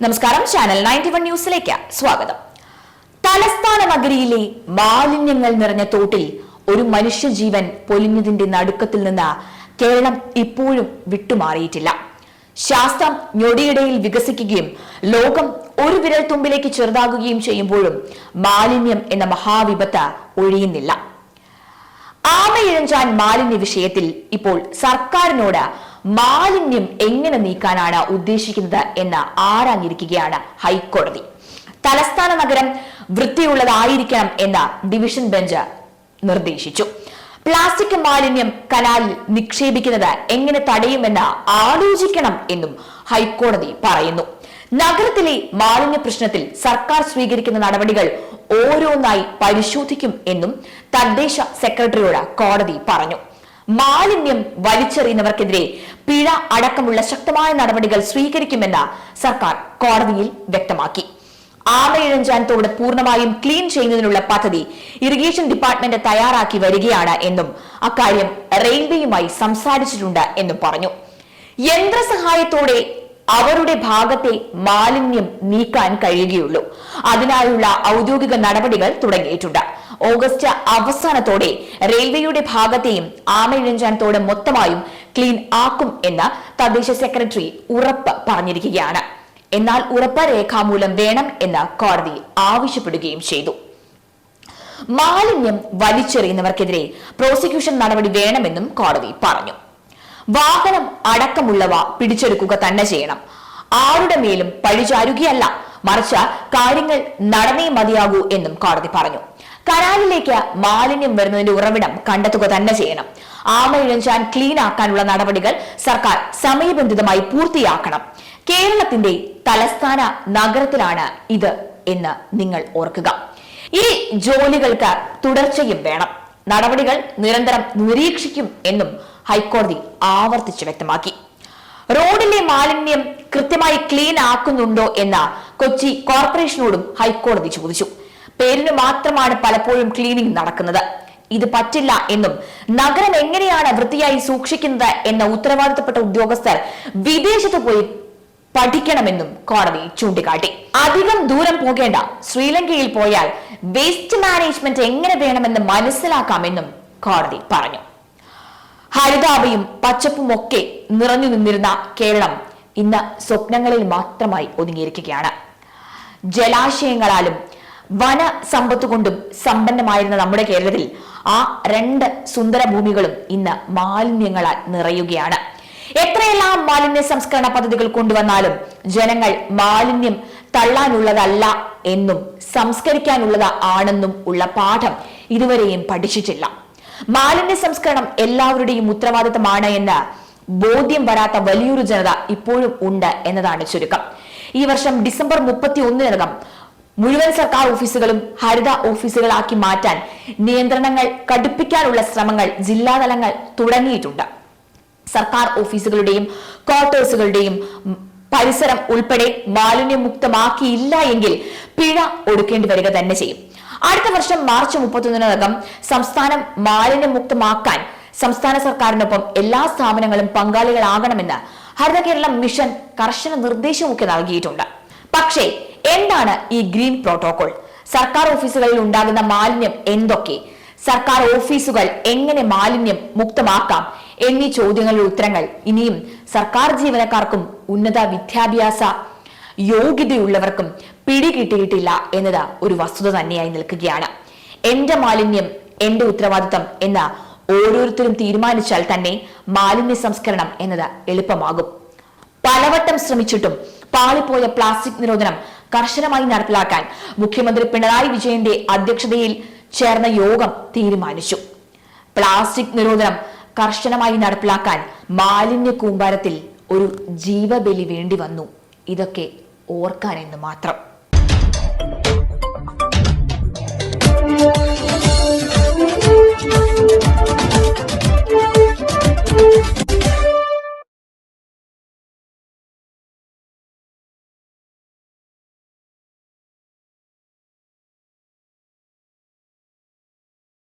നമസ്കാരം, ചാനൽ 91 ന്യൂസിലേക്ക് സ്വാഗതം. തലസ്ഥാന നഗരിയിലെ മാലിന്യങ്ങൾ നിറഞ്ഞ തോട്ടിൽ ഒരു മനുഷ്യജീവൻ പൊലിഞ്ഞതിന്റെ നടുക്കത്തിൽ നിന്ന് കേരളം ഇപ്പോഴും വിട്ടുമാറിയിട്ടില്ല. ശാസ്ത്രം ഞൊടിയിടയിൽ വികസിക്കുകയും ലോകം ഒരു വിരൽ തുമ്പിലേക്ക് ചെറുതാകുകയും ചെയ്യുമ്പോഴും മാലിന്യം എന്ന മഹാവിപത്ത് ഒഴിയുന്നില്ല. ആമയിഴഞ്ചാൻ മാലിന്യ വിഷയത്തിൽ ഇപ്പോൾ സർക്കാരിനോട് മാലിന്യം എങ്ങനെ നീക്കാനാണ് ഉദ്ദേശിക്കുന്നത് എന്ന് ആരാഞ്ഞിരിക്കുകയാണ് ഹൈക്കോടതി. തലസ്ഥാന നഗരം വൃത്തിയുള്ളതായിരിക്കണം എന്ന ഡിവിഷൻ ബെഞ്ച് നിർദ്ദേശിച്ചു. പ്ലാസ്റ്റിക് മാലിന്യം കനാലിൽ നിക്ഷേപിക്കുന്നത് എങ്ങനെ തടയുമെന്ന് ആലോചിക്കണം എന്നും ഹൈക്കോടതി പറയുന്നു. നഗരത്തിലെ മാലിന്യ പ്രശ്നത്തിൽ സർക്കാർ സ്വീകരിക്കുന്ന നടപടികൾ ഓരോന്നായി പരിശോധിക്കും എന്നും തദ്ദേശ സെക്രട്ടറിയോട് കോടതി പറഞ്ഞു. മാലിന്യം വലിച്ചെറിയുന്നവർക്കെതിരെ പിഴ അടക്കമുള്ള ശക്തമായ നടപടികൾ സ്വീകരിക്കുമെന്ന് സർക്കാർ കോടതിയിൽ വ്യക്തമാക്കി. ആമയിഴഞ്ചാൻ തോട് പൂർണ്ണമായും ക്ലീൻ ചെയ്യുന്നതിനുള്ള പദ്ധതി ഇറിഗേഷൻ ഡിപ്പാർട്ട്മെന്റ് തയ്യാറാക്കി വരികയാണ് എന്നും അക്കാര്യം റെയിൽവേയുമായി സംസാരിച്ചിട്ടുണ്ട് എന്നും പറഞ്ഞു. യന്ത്രസഹായത്തോടെ അവരുടെ ഭാഗത്തെ മാലിന്യം നീക്കാൻ കഴിയുകയുള്ളൂ. അതിനായുള്ള ഔദ്യോഗിക നടപടികൾ തുടങ്ങിയിട്ടുണ്ട്. ഓഗസ്റ്റ് അവസാനത്തോടെ റെയിൽവേയുടെ ഭാഗത്തെയും ആമയിഴഞ്ചാൻ തോട് മൊത്തമായും ക്ലീൻ ആക്കും എന്ന് തദ്ദേശ സെക്രട്ടറി ഉറപ്പ് പറഞ്ഞിരിക്കുകയാണ്. എന്നാൽ ഉറപ്പ് രേഖാമൂലം വേണം എന്ന് കോടതി ആവശ്യപ്പെടുകയും ചെയ്തു. മാലിന്യം വലിച്ചെറിയുന്നവർക്കെതിരെ പ്രോസിക്യൂഷൻ നടപടി വേണമെന്നും കോടതി പറഞ്ഞു. വാഹനം അടക്കമുള്ളവ പിടിച്ചെടുക്കുക തന്നെ ചെയ്യണം. ആരുടെ മേലും പഴിചാരുകയല്ല, മറിച്ച് കാര്യങ്ങൾ നടന്നേ മതിയാകൂ എന്നും കോടതി പറഞ്ഞു. കനാലിലേക്ക് മാലിന്യം വരുന്നതിന്റെ ഉറവിടം കണ്ടെത്തുക തന്നെ ചെയ്യണം. ആമയിഴഞ്ചാൻ ക്ലീൻ ആക്കാനുള്ള നടപടികൾ സർക്കാർ സമയബന്ധിതമായി പൂർത്തിയാക്കണം. കേരളത്തിന്റെ തലസ്ഥാന നഗരത്തിലാണ് ഇത് എന്ന് നിങ്ങൾ ഓർക്കുക. ഈ ജോലികൾക്ക് തുടർച്ചയും വേണം. നടപടികൾ നിരന്തരം നിരീക്ഷിക്കും എന്നും ഹൈക്കോടതി ആവർത്തിച്ച് വ്യക്തമാക്കി. റോഡിലെ മാലിന്യം കൃത്യമായി ക്ലീൻ ആക്കുന്നുണ്ടോ എന്ന കൊച്ചി കോർപ്പറേഷനോടും ഹൈക്കോടതി ചോദിച്ചു. പേരിന് മാത്രമാണ് പലപ്പോഴും ക്ലീനിംഗ് നടക്കുന്നത്. ഇത് പറ്റില്ല എന്നും നഗരം എങ്ങനെയാണ് വൃത്തിയായി സൂക്ഷിക്കുന്നത് എന്ന ഉത്തരവാദിത്തപ്പെട്ട ഉദ്യോഗസ്ഥർ വിദേശത്ത് പോയി പഠിക്കണമെന്നും കോടതി ചൂണ്ടിക്കാട്ടി. അധികം ദൂരം പോകേണ്ട, ശ്രീലങ്കയിൽ പോയാൽ വേസ്റ്റ് മാനേജ്മെന്റ് എങ്ങനെ വേണമെന്ന് മനസ്സിലാക്കാമെന്നും കോടതി പറഞ്ഞു. ഹരിതാഭയും പച്ചപ്പും ഒക്കെ നിറഞ്ഞു നിന്നിരുന്ന കേരളം ഇന്ന് സ്വപ്നങ്ങളിൽ മാത്രമായി ഒതുങ്ങിയിരിക്കുകയാണ്. ജലാശയങ്ങളാലും വന സമ്പത്ത് കൊണ്ടും സമ്പന്നമായിരുന്ന നമ്മുടെ കേരളത്തിൽ ആ രണ്ട് സുന്ദര ഭൂമികളും ഇന്ന് മാലിന്യങ്ങളാൽ നിറയുകയാണ്. എത്രയെല്ലാം മാലിന്യ സംസ്കരണ പദ്ധതികൾ കൊണ്ടുവന്നാലും ജനങ്ങൾ മാലിന്യം തള്ളാനുള്ളതല്ല എന്നും സംസ്കരിക്കാനുള്ളത് ആണെന്നും ഉള്ള പാഠം ഇതുവരെയും പഠിച്ചിട്ടില്ല. മാലിന്യ സംസ്കരണം എല്ലാവരുടെയും ഉത്തരവാദിത്തമാണ് എന്ന് ബോധ്യം വരാത്ത വലിയൊരു ജനത ഇപ്പോഴും ഉണ്ട് എന്നതാണ് ചുരുക്കം. ഈ വർഷം ഡിസംബർ 31-നകം മുഴുവൻ സർക്കാർ ഓഫീസുകളും ഹരിത ഓഫീസുകളാക്കി മാറ്റാൻ നിയന്ത്രണങ്ങൾ കടുപ്പിക്കാനുള്ള ശ്രമങ്ങൾ ജില്ലാതലങ്ങൾ തുടങ്ങിയിട്ടുണ്ട്. സർക്കാർ ഓഫീസുകളുടെയും ക്വാർട്ടേഴ്സുകളുടെയും പരിസരം ഉൾപ്പെടെ മാലിന്യമുക്തമാക്കിയില്ല എങ്കിൽ പിഴ ഒടുക്കേണ്ടി വരിക തന്നെ ചെയ്യും. അടുത്ത വർഷം മാർച്ച് 31-നകം സംസ്ഥാനം മാലിന്യമുക്തമാക്കാൻ സംസ്ഥാന സർക്കാരിനൊപ്പം എല്ലാ സ്ഥാപനങ്ങളും പങ്കാളികളാകണമെന്ന് ഹരിത കേരളം മിഷൻ കർശന നിർദ്ദേശമൊക്കെ നൽകിയിട്ടുണ്ട്. പക്ഷേ എന്താണ് ഈ ഗ്രീൻ പ്രോട്ടോകോൾ? സർക്കാർ ഓഫീസുകളിൽ ഉണ്ടാകുന്ന മാലിന്യം എന്തൊക്കെ? സർക്കാർ ഓഫീസുകൾ എങ്ങനെ മാലിന്യം മുക്തമാക്കാം എന്നീ ചോദ്യങ്ങളുടെ ഉത്തരങ്ങൾ ഇനിയും സർക്കാർ ജീവനക്കാർക്കും ഉന്നത വിദ്യാഭ്യാസ യോഗ്യതയുള്ളവർക്കും പിടികിട്ടിയിട്ടില്ല എന്നത് ഒരു വസ്തുത തന്നെയായി നിൽക്കുകയാണ്. എന്റെ മാലിന്യം എന്റെ ഉത്തരവാദിത്തം എന്ന ഓരോരുത്തരും തീരുമാനിച്ചാൽ തന്നെ മാലിന്യ സംസ്കരണം എന്നത് എളുപ്പമാകും. പലവട്ടം ശ്രമിച്ചിട്ടും പാളിപ്പോയ പ്ലാസ്റ്റിക് നിരോധനം കർശനമായി നടപ്പിലാക്കാൻ മുഖ്യമന്ത്രി പിണറായി വിജയന്റെ അധ്യക്ഷതയിൽ ചേർന്ന യോഗം തീരുമാനിച്ചു. പ്ലാസ്റ്റിക് നിരോധനം കർശനമായി നടപ്പിലാക്കാൻ മാലിന്യ കൂമ്പാരത്തിൽ ഒരു ജീവബലി വേണ്ടി വന്നു. ഇതൊക്കെ ഓർക്കാനെന്ന് മാത്രം.